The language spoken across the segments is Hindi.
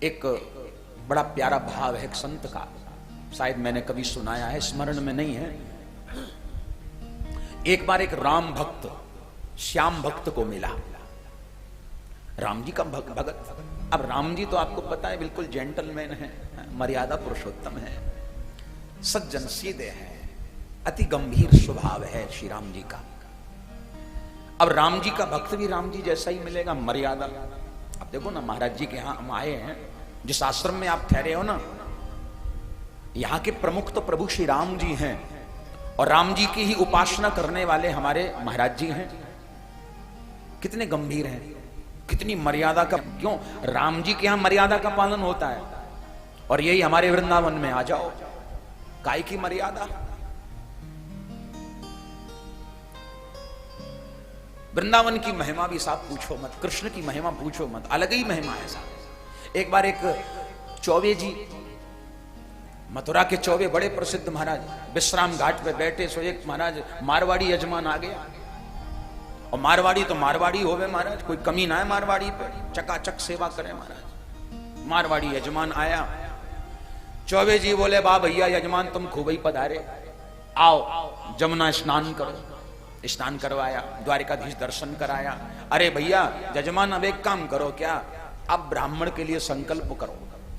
एक बड़ा प्यारा भाव है एक संत का, शायद मैंने कभी सुनाया है, स्मरण में नहीं है। एक बार एक राम भक्त श्याम भक्त को मिला, राम जी का भगत। अब राम जी तो आपको पता है बिल्कुल जेंटलमैन है, मर्यादा पुरुषोत्तम है, सज्जन सीधे हैं, अति गंभीर स्वभाव है श्री राम जी का। अब राम जी का भक्त भी राम जी जैसा ही मिलेगा, मर्यादा। अब देखो ना, महाराज जी के यहां हम आए हैं, जिस आश्रम में आप ठहरे हो ना, यहां के प्रमुख तो प्रभु श्री राम जी हैं, और राम जी की ही उपासना करने वाले हमारे महाराज जी हैं। कितने गंभीर हैं, कितनी मर्यादा का, क्यों राम जी के यहां मर्यादा का पालन होता है, और यही हमारे वृंदावन में आ जाओ, काय की मर्यादा। वृंदावन की महिमा भी साहब पूछो मत, कृष्ण की महिमा पूछो मत, अलग ही महिमा है साहब। एक बार एक चौबे जी, मथुरा के चौबे बड़े प्रसिद्ध महाराज, विश्राम घाट पे बैठे, सो एक महाराज मारवाड़ी यजमान आ गया, और मारवाड़ी तो मारवाड़ी होवे महाराज, कोई कमी ना है मारवाड़ी पे, चकाचक सेवा करे महाराज। मारवाड़ी यजमान आया, चौबे जी बोले, वाह भैया यजमान तुम खूब ही पधारे, आओ जमुना स्नान करो। स्नान करवाया, द्वारिकाधीश दर्शन कराया। अरे भैया यजमान अब एक काम करो, क्या अब ब्राह्मण के लिए संकल्प करो।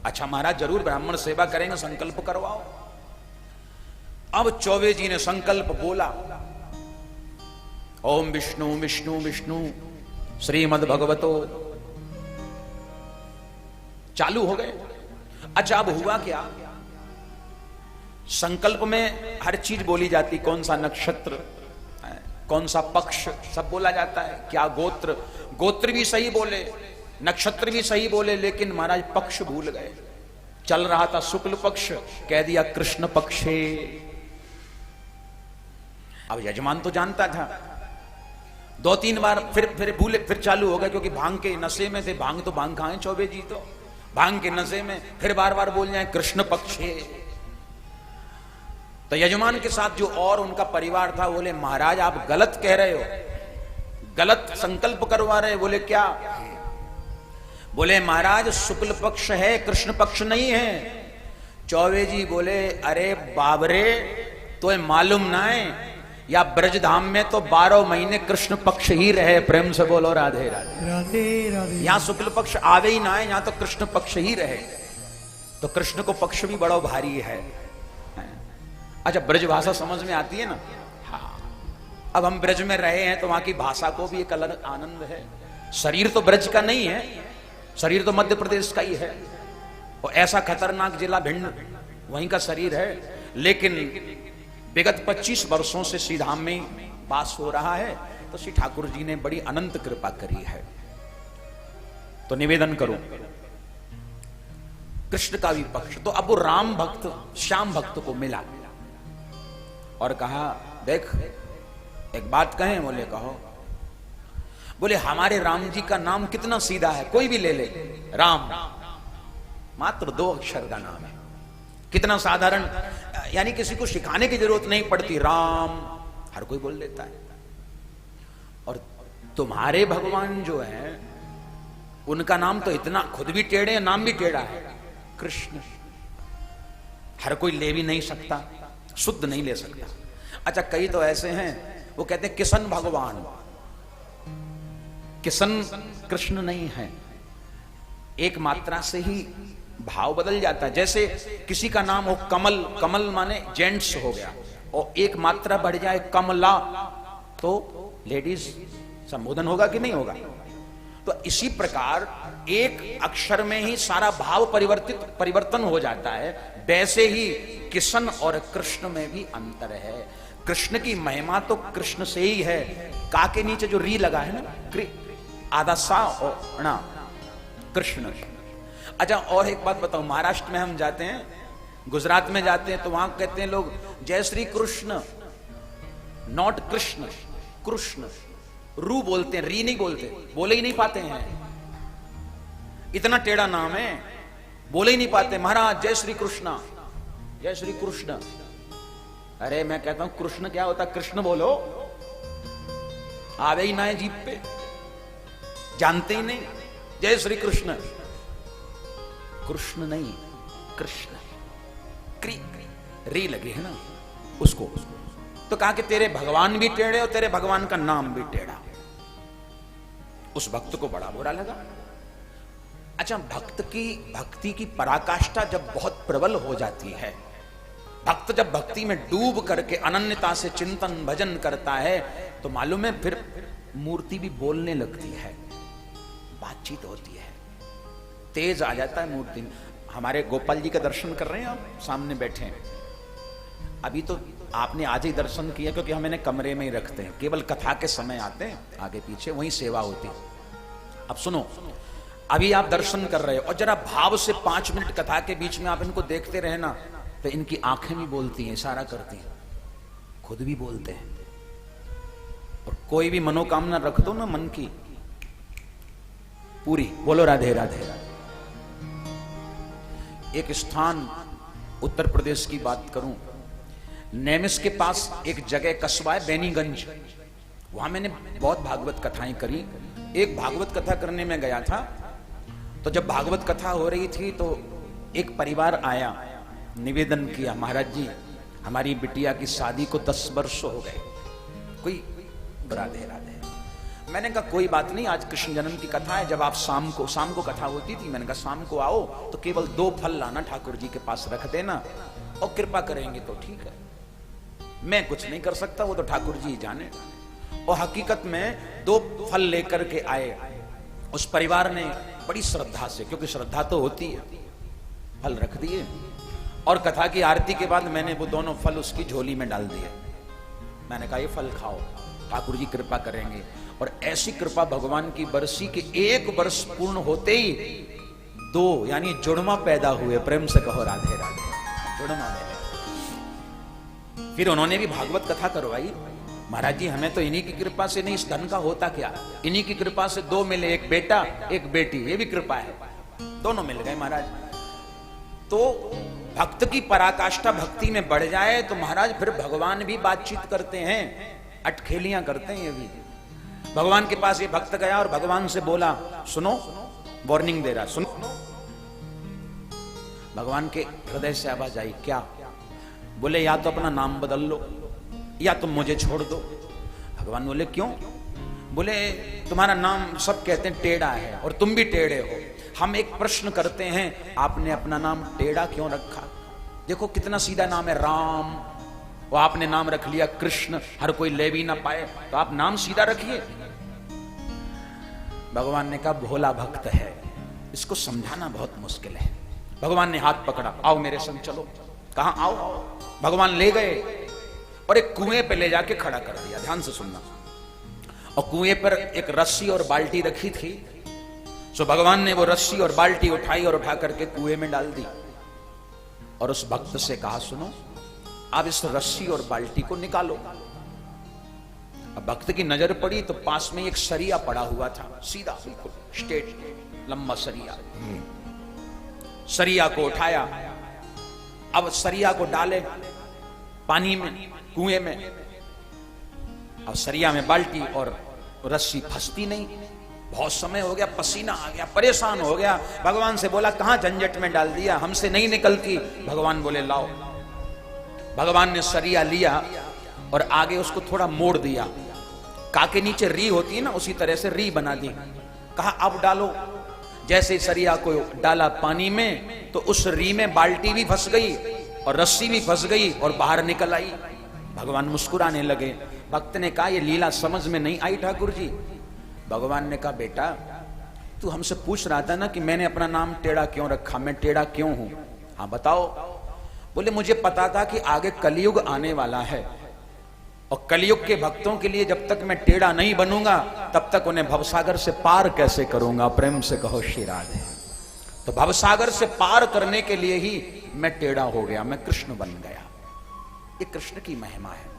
अच्छा महाराज जरूर, ब्राह्मण सेवा करेंगे, संकल्प करवाओ। अब चौबे जी ने संकल्प बोला, ओम विष्णु विष्णु विष्णु श्रीमद् भगवतो, चालू हो गए। अच्छा अब हुआ क्या, संकल्प में हर चीज बोली जाती, कौन सा नक्षत्र, कौन सा पक्ष, सब बोला जाता है। क्या गोत्र, गोत्र भी सही बोले, नक्षत्र भी सही बोले, लेकिन महाराज पक्ष भूल गए। चल रहा था शुक्ल पक्ष, कह दिया कृष्ण पक्षे। अब यजमान तो जानता था, दो तीन बार फिर भूले, फिर चालू हो गया, क्योंकि भांग के नशे में थे। भांग तो भांग खाए चौबे जी, तो भांग के नशे में फिर बार बार बोल जाए कृष्ण पक्षे। तो यजमान के साथ जो और उनका परिवार था, बोले महाराज आप गलत कह रहे हो, गलत संकल्प करवा रहे। बोले क्या, बोले महाराज शुक्ल पक्ष है, कृष्ण पक्ष नहीं है। चौबे जी बोले, अरे बाबरे तो मालूम ना है, या ब्रजधाम में तो 12 महीने कृष्ण पक्ष ही रहे। प्रेम से बोलो राधे राधे राधे राधे। यहां शुक्ल पक्ष आवे ही ना है, यहां तो कृष्ण पक्ष ही रहे। तो कृष्ण को पक्ष भी बड़ा भारी है। अच्छा ब्रज भाषा समझ में आती है ना। हाँ, अब हम ब्रज में रहे हैं तो वहां की भाषा को भी एक अलग आनंद है। शरीर तो ब्रज का नहीं है, शरीर तो मध्य प्रदेश का ही है, और ऐसा खतरनाक जिला भिंड, वहीं का शरीर है। लेकिन विगत 25 वर्षों से श्री धाम में वास हो रहा है, तो श्री ठाकुर जी ने बड़ी अनंत कृपा करी है। तो निवेदन करूं, कृष्ण का भी पक्ष। तो अब वो राम भक्त श्याम भक्त को मिला और कहा, देख एक बात कहें। बोले कहो। बोले हमारे राम जी का नाम कितना सीधा है, कोई भी ले ले, राम मात्र 2 अक्षर का नाम है, कितना साधारण, यानी किसी को सिखाने की जरूरत नहीं पड़ती, राम हर कोई बोल लेता है। और तुम्हारे भगवान जो है उनका नाम तो इतना, खुद भी टेढ़े, नाम भी टेढ़ा है, कृष्ण। हर कोई ले भी नहीं सकता, शुद्ध नहीं ले सकता। अच्छा कई तो ऐसे हैं, वो कहते हैं किशन भगवान, किशन कृष्ण नहीं है। एक मात्रा से ही भाव बदल जाता है। जैसे किसी का नाम हो कमल, कमल माने जेंट्स हो गया, और एक मात्रा बढ़ जाए कमला, तो लेडीज संबोधन होगा कि नहीं होगा। तो इसी प्रकार एक अक्षर में ही सारा भाव परिवर्तन हो जाता है। वैसे ही किशन और कृष्ण में भी अंतर है। कृष्ण की महिमा तो कृष्ण से ही है। का के नीचे जो री लगा है ना, आधा सा और ना, कृष्ण। अच्छा और एक बात बताओ, महाराष्ट्र में हम जाते हैं, गुजरात में जाते हैं, तो वहां कहते हैं लोग जय श्री कृष्ण, नॉट कृष्ण, कृष्ण। रू बोलते हैं, री नहीं बोलते, बोले ही नहीं पाते हैं, इतना टेढ़ा नाम है, बोले ही नहीं पाते। महाराज जय श्री कृष्ण, जय श्री कृष्ण। अरे मैं कहता हूं कृष्ण क्या होता, कृष्ण बोलो, आवे ही ना है जीभ पे, जानते ही नहीं। जय श्री कृष्ण, कृष्ण नहीं, कृष्ण क्री री लगे है ना उसको। तो कहा कि तेरे भगवान भी टेढ़े और तेरे भगवान का नाम भी टेढ़ा। उस भक्त को बड़ा बुरा लगा। अच्छा, भक्ति की पराकाष्ठा जब बहुत प्रबल हो जाती है, भक्त जब भक्ति में डूब करके अनन्यता से चिंतन भजन करता है, तो मालूम है फिर मूर्ति भी बोलने लगती है, बातचीत होती है, तेज आ जाता है मूर्ति में। हमारे गोपाल जी का दर्शन कर रहे हैं, आप सामने बैठे हैं। अभी तो आपने आज ही दर्शन किया, क्योंकि हम इन्हें कमरे में ही रखते हैं, केवल कथा के समय आते हैं, आगे पीछे वहीं सेवा होती है। अब सुनो, अभी आप दर्शन कर रहे हो और जरा भाव से 5 मिनट कथा के बीच में आप इनको देखते रहे ना, तो इनकी आंखें भी बोलती हैं, इशारा करती हैं, खुद भी बोलते हैं। और कोई भी मनोकामना रख दो ना मन की, पूरी बोलो राधे राधे। एक स्थान उत्तर प्रदेश की बात करूं, नेमिस के पास एक जगह कस्बा है बेनीगंज, वहां मैंने बहुत भागवत कथाएं करी। एक भागवत कथा करने में गया था, तो जब भागवत कथा हो रही थी तो एक परिवार आया, निवेदन किया, महाराज जी हमारी बिटिया की शादी को 10 वर्ष हो गए, कोई राधे राधे। मैंने कहा कोई बात नहीं, आज कृष्ण जन्म की कथा है, जब आप शाम को कथा होती थी, मैंने कहा शाम को आओ तो केवल 2 फल लाना, ठाकुर जी के पास रख देना और कृपा करेंगे तो ठीक है, मैं कुछ नहीं कर सकता, वो तो ठाकुर जी जाने। और हकीकत में 2 फल लेकर के आए। उस परिवार ने बड़ी श्रद्धा से, क्योंकि श्रद्धा तो होती है, फल रख दिए और कथा की आरती के बाद मैंने वो दोनों फल उसकी झोली में डाल दिए। मैंने कहा ये फल खाओ, ठाकुर जी कृपा करेंगे। और ऐसी कृपा भगवान की बरसी के 1 वर्ष पूर्ण होते ही 2 यानी जुड़वा पैदा हुए। प्रेम से कहो राधे राधे, जुड़वा में। फिर उन्होंने भी भागवत कथा करवाई। महाराज जी हमें तो इन्हीं की कृपा से नहीं, इस धन का होता क्या, इन्हीं की कृपा से 2 मिले, एक बेटा एक बेटी, ये भी कृपा है, दोनों मिल गए महाराज। तो भक्त की पराकाष्ठा भक्ति में बढ़ जाए तो महाराज फिर भगवान भी बातचीत करते हैं, अटखेलियां करते हैं। ये भी भगवान के पास ये भक्त गया और भगवान से बोला, सुनो, वार्निंग दे रहा, सुनो। भगवान के हृदय से आवाज आई, क्या? बोले या तो अपना नाम बदल लो या तुम मुझे छोड़ दो। भगवान बोले क्यों? बोले तुम्हारा नाम सब कहते हैं टेढ़ा है और तुम भी टेढ़े हो, हम एक प्रश्न करते हैं, आपने अपना नाम टेढ़ा क्यों रखा? देखो कितना सीधा नाम है राम, वो आपने नाम रख लिया कृष्ण, हर कोई ले भी ना पाए, तो आप नाम सीधा रखिए। भगवान ने कहा भोला भक्त है, इसको समझाना बहुत मुश्किल है। भगवान ने हाथ पकड़ा, आओ मेरे संग चलो। कहा आओ? भगवान ले गए और एक कुएं पे ले जाके खड़ा कर दिया। ध्यान से सुनना। और कुएं पर एक रस्सी और बाल्टी रखी थी, सो भगवान ने वो रस्सी और बाल्टी उठाई और उठा करके कुएं में डाल दी। और उस भक्त से कहा, सुनो अब इस रस्सी और बाल्टी को निकालो। अब भक्त की नजर पड़ी तो पास में एक सरिया पड़ा हुआ था, सीधा बिल्कुल स्ट्रेट लंबा सरिया। सरिया को उठाया, अब सरिया को डाले पानी में, कुएं में। अब सरिया में बाल्टी और रस्सी फंसती नहीं। बहुत समय हो गया, पसीना आ गया, परेशान हो गया। भगवान से बोला कहां झंझट में डाल दिया, हमसे नहीं निकलती। भगवान बोले लाओ। भगवान ने सरिया लिया और आगे उसको थोड़ा मोड़ दिया, का के नीचे री होती है ना, उसी तरह से री बना दी। कहा अब डालो। जैसे सरिया को डाला पानी में तो उस री में बाल्टी भी फंस गई और रस्सी भी फंस गई और बाहर निकल आई। भगवान मुस्कुराने लगे। भक्त ने कहा ये लीला समझ में नहीं आई ठाकुर जी। भगवान ने कहा बेटा तू हमसे पूछ रहा था ना कि मैंने अपना नाम टेढ़ा क्यों रखा, मैं टेढ़ा क्यों हूं? हाँ बताओ। बोले मुझे पता था कि आगे कलयुग आने वाला है और कलयुग के भक्तों के लिए जब तक मैं टेढ़ा नहीं बनूंगा तब तक उन्हें भवसागर से पार कैसे करूंगा। प्रेम से कहो श्री राधे। तो भवसागर से पार करने के लिए ही मैं टेढ़ा हो गया, मैं कृष्ण बन गया। ये कृष्ण की महिमा है।